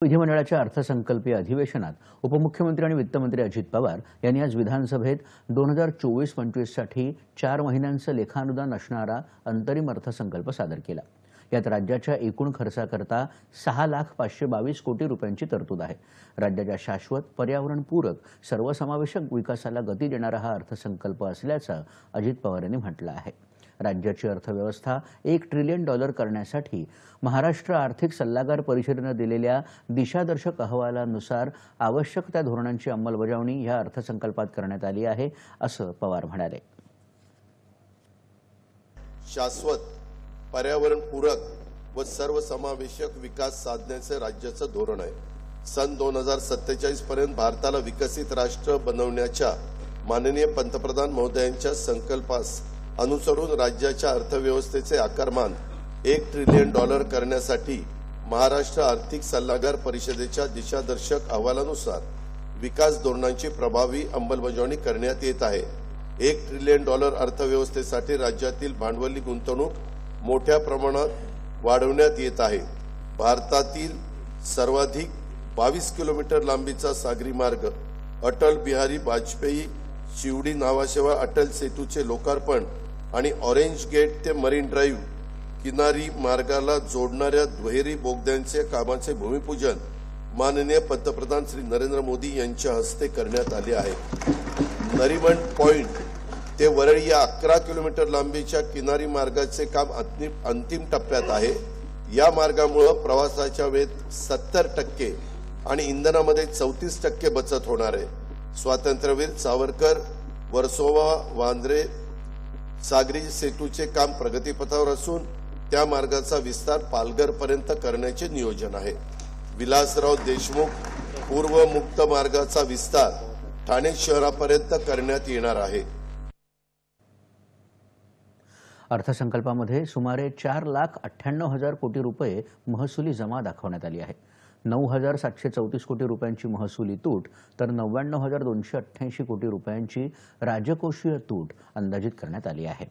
विधिमंडळाच्या अर्थसंकल्पीय अधिवेशनात उपमुख्यमंत्री आणि वित्तमंत्री अजित पवार यांनी आज विधानसभेत 2024-25 साठी 4 महिन्यांचं लेखानुदान असणारा अंतरिम अर्थसंकल्प सादर केला। यात राज्याच्या एकूण खर्चाकरता 6,522 कोटी रुपयांची तरतूद आहे। राज्याच्या शाश्वत, पर्यावरणपूरक, सर्वसमावेशक विकासाला गती देणारा हा अर्थसंकल्प असल्याचं अजित पवार यांनी म्हटलं आहे। राज्याची अर्थव्यवस्था $1 ट्रिलियन करण्यासाठी महाराष्ट्र आर्थिक सल्लागार परिषदेने दिलेल्या दिशादर्शक अहवालानुसार आवश्यक त्या धोरणांची अंमलबजावणी या अर्थसंकल्पात करण्यात आली आहे, असं पवार म्हणाले। शाश्वत, पर्यावरणपूरक व सर्वसमावेशक विकास साधण्याचे राज्याचं धोरण आहे। सन 2047 पर्यंत भारताला विकसित राष्ट्र बनवण्याच्या माननीय पंतप्रधान महोदयांच्या संकल्पास अनुसरून राज्याच्या अर्थव्यवस्थेचे आकारमान $1 ट्रिलियन करण्यासाठी महाराष्ट्र आर्थिक सल्लागार परिषदेच्या दिशादर्शक अहवालानुसार विकास धोरणांची प्रभावी अंमलबजावणी करण्यात येत आहे। $1 ट्रिलियन अर्थव्यवस्थेसाठी राज्यातील भांडवली गुंतवणूक मोठ्या प्रमाणात वाढवण्यात येत आहे। भारतातील सर्वाधिक 22 किलोमीटर लांबीचा सागरी मार्ग अटल बिहारी वाजपेयी शिवडी नावाशेवा अटल सेतूचे लोकार्पण आणि ऑरेंज गेट ते मरीन ड्राईव्ह किनारी मार्गाला जोडणाऱ्या दुहेरी बोगद्यांचे कामाचे भूमिपूजन माननीय पंतप्रधान श्री नरेंद्र मोदी यांच्या हस्ते करण्यात आले आहे। नरीमन पॉइंट ते वरळी या 11 किलोमीटर लांबीच्या किनारी मार्गाचे काम अंतिम टप्प्यात आहे। या मार्गामुळे प्रवासाच्या वेळेत 70% आणि इंधनामध्ये 34% बचत होणार आहे। स्वातंत्र्यवीर सावरकर वर्सोवा वांद्रे सागरी सेतूचे काम प्रगतीपथावर असून त्या मार्गाचा विस्तार पालघरपर्यंत करण्याचे नियोजन आहे। विलासराव देशमुख पूर्व मुक्त मार्गाचा विस्तार ठाणे शहरापर्यंत करण्यात येणार आहे। अर्थसंकल्पामध्ये सुमारे 4,98,000 कोटी रुपये महसुली जमा दाखवण्यात आली आहे। 9,734 कोटी रुपयांची महसुली तूट तर 99,288 कोटी रुपयांची राजकोषीय तूट अंदाजित करण्यात आली आहे।